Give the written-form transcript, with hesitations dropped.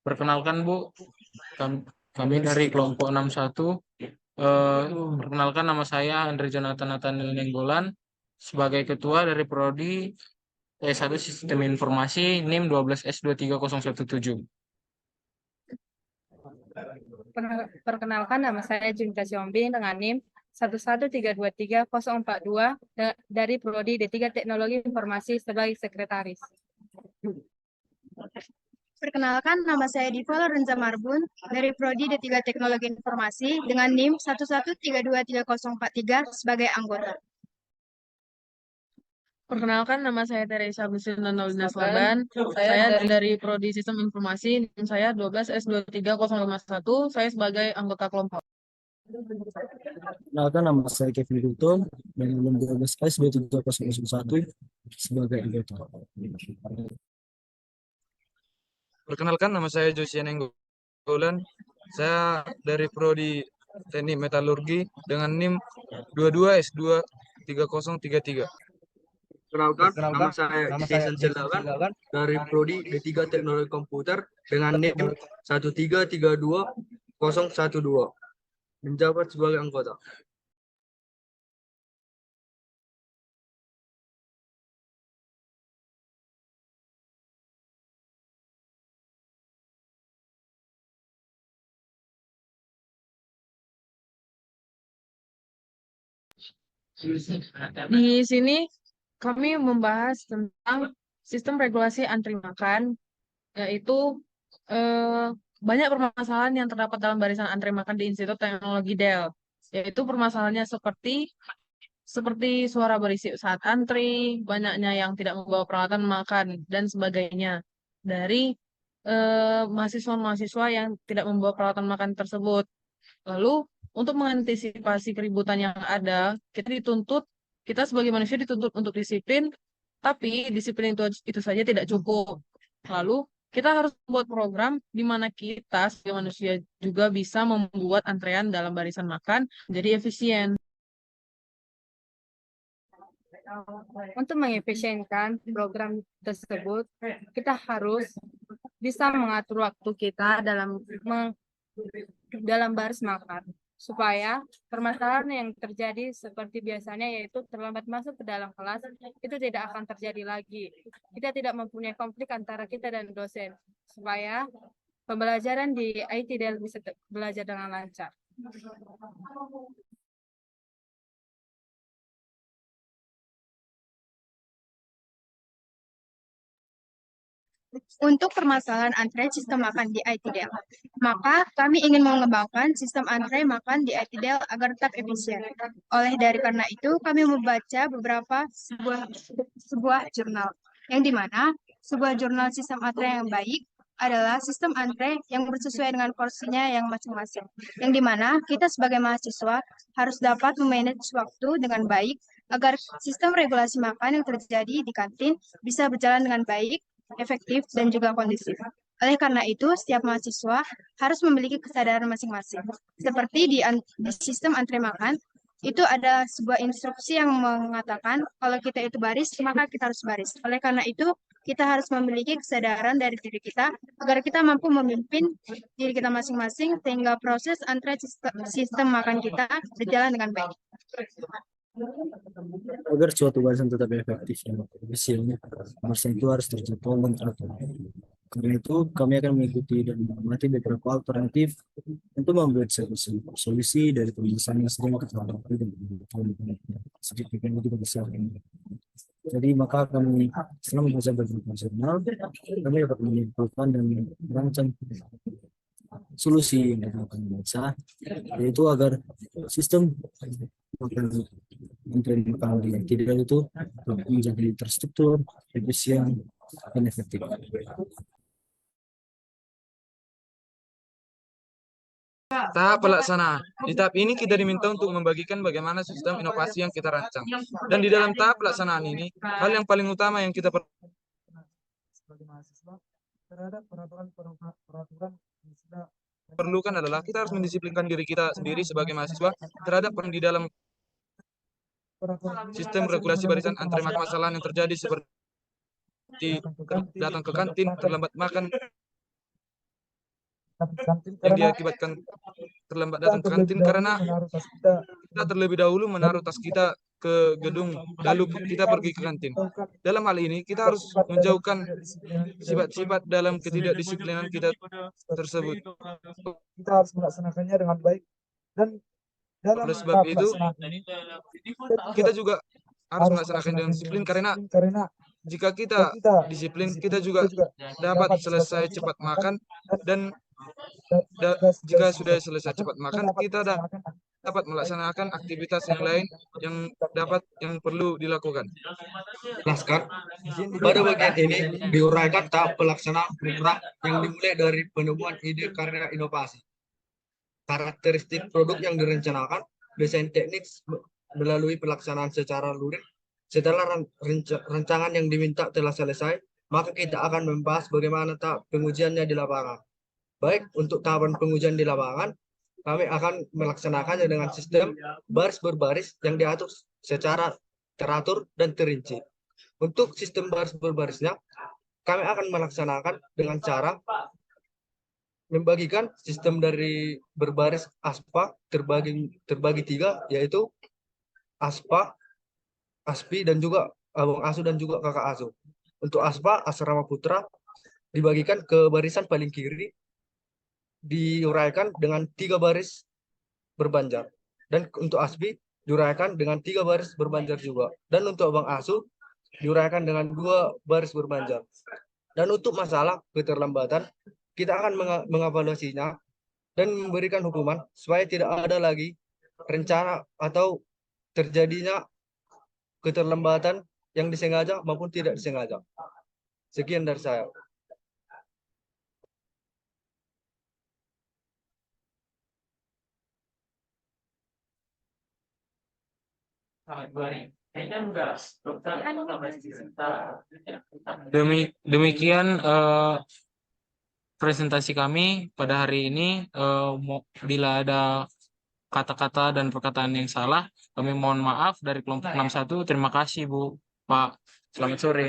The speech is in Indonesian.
Perkenalkan Bu, kami dari kelompok 61. Eh, Perkenalkan nama saya Andre Jonathan Nathaniel Nenggolan sebagai ketua dari Prodi S1 Sistem Informasi NIM 12S23017. Perkenalkan nama saya Junta Siombing dengan NIM 113234042 dari Prodi D3 Teknologi Informasi sebagai sekretaris. Perkenalkan, nama saya Diva Lorenza Marbun dari Prodi D3 Teknologi Informasi dengan NIM 113234043 sebagai anggota. Perkenalkan, nama saya Teresa Agustina Naulina Slaban. Saya dari Prodi Sistem Informasi, NIM saya 12S23051. Saya sebagai anggota kelompok. Perkenalkan, nama saya Kevin Duto dari NIM 12S23001 sebagai anggota. Perkenalkan, nama saya Josian Nenggolan. Saya dari Prodi Teknik Metalurgi dengan NIM 22S23033. Perkenalkan, nama saya Jason Celawan dari Prodi D3 Teknologi Komputer dengan NIM 1332012. Menjabat sebagai anggota. Di sini kami membahas tentang sistem regulasi antri makan, yaitu banyak permasalahan yang terdapat dalam barisan antri makan di Institut Teknologi Del, yaitu permasalahannya seperti suara berisik saat antri, banyaknya yang tidak membawa peralatan makan, dan sebagainya dari mahasiswa-mahasiswa yang tidak membawa peralatan makan tersebut. Lalu, untuk mengantisipasi keributan yang ada, kita sebagai manusia dituntut untuk disiplin, tapi disiplin itu saja tidak cukup. Lalu, kita harus membuat program di mana kita sebagai manusia juga bisa membuat antrean dalam barisan makan menjadi efisien. Untuk mengefisienkan program tersebut, kita harus bisa mengatur waktu kita dalam baris makan, supaya permasalahan yang terjadi seperti biasanya, yaitu terlambat masuk ke dalam kelas, itu tidak akan terjadi lagi. Kita tidak mempunyai konflik antara kita dan dosen, supaya pembelajaran di ITDL bisa belajar dengan lancar. Untuk permasalahan antre sistem makan di ITDL, maka kami ingin mengembangkan sistem antre makan di ITDL agar tetap efisien. Karena itu, kami membaca sebuah jurnal, yang dimana sebuah jurnal sistem antre yang baik adalah sistem antre yang bersesuaian dengan porsinya yang masing-masing. Yang dimana kita sebagai mahasiswa harus dapat memanage waktu dengan baik agar sistem regulasi makan yang terjadi di kantin bisa berjalan dengan baik, efektif, dan juga kondusif. Oleh karena itu, setiap mahasiswa harus memiliki kesadaran masing-masing. Seperti di sistem antre makan, itu ada sebuah instruksi yang mengatakan kalau kita itu baris, maka kita harus baris. Oleh karena itu, kita harus memiliki kesadaran dari diri kita agar kita mampu memimpin diri kita masing-masing sehingga proses antre sistem makan kita berjalan dengan baik. Agar suatu barisan tetap efektif dan efisien, barisan itu harus terjadwal dan teratur. Karena itu, kami akan mengikuti dan mengamati beberapa alternatif untuk membuat solusi dari permasalahan yang sedang kita hadapi dan sedikit juga besar. Jadi maka kami setelah membaca beberapa jurnal, kami dapat menyimpulkan dan merancang solusi yang akan baca, yaitu agar sistem antrean makan di ITDL itu menjadi terstruktur, efisien, dan efektif. Tahap pelaksanaan. Di tahap ini kita diminta untuk membagikan bagaimana sistem inovasi yang kita rancang. Dan di dalam tahap pelaksanaan ini, hal yang paling utama yang kita perlukan adalah kita harus mendisiplinkan diri kita sendiri sebagai mahasiswa terhadap di dalam sistem regulasi barisan antre masalah yang terjadi seperti datang ke kantin, terlambat makan, yang diakibatkan terlambat datang ke kantin karena kita terlebih dahulu menaruh tas kita ke gedung, lalu kita pergi ke kantin. Dalam hal ini, kita harus menjauhkan sifat-sifat dalam ketidakdisiplinan kita tersebut. Kita harus melaksanakannya dengan baik dan dalam Oleh sebab itu, kita juga juga harus melaksanakan dengan disiplin karena jika kita disiplin, kita juga dapat selesai cepat makan dan jika sudah selesai cepat makan, kita dapat melaksanakan aktivitas yang lain yang perlu dilakukan. Jelaskan. Pada bagian ini diuraikan tahap pelaksanaan program yang dimulai dari penemuan ide karya inovasi, karakteristik produk yang direncanakan, desain teknik melalui pelaksanaan secara luring. Setelah rancangan yang diminta telah selesai, maka kita akan membahas bagaimana tahap pengujiannya di lapangan. Baik, untuk tahapan pengujian di lapangan, kami akan melaksanakannya dengan sistem baris berbaris yang diatur secara teratur dan terinci. Untuk sistem baris berbarisnya, kami akan melaksanakan dengan cara membagikan sistem dari berbaris aspa terbagi tiga, yaitu aspa, aspi, dan juga abang asuh dan juga kakak asuh. Untuk aspa, asrama putra, dibagikan ke barisan paling kiri, diuraikan dengan 3 baris berbanjar. Dan untuk aspi diuraikan dengan 3 baris berbanjar juga. Dan untuk abang asuh diuraikan dengan 2 baris berbanjar. Dan untuk masalah keterlambatan, kita akan mengevaluasinya dan memberikan hukuman supaya tidak ada lagi rencana atau terjadinya keterlambatan yang disengaja maupun tidak disengaja. Sekian dari saya. Demikian presentasi kami pada hari ini. Bila ada kata-kata dan perkataan yang salah, kami mohon maaf dari kelompok 61. Terima kasih Bu, Pak. Selamat sore.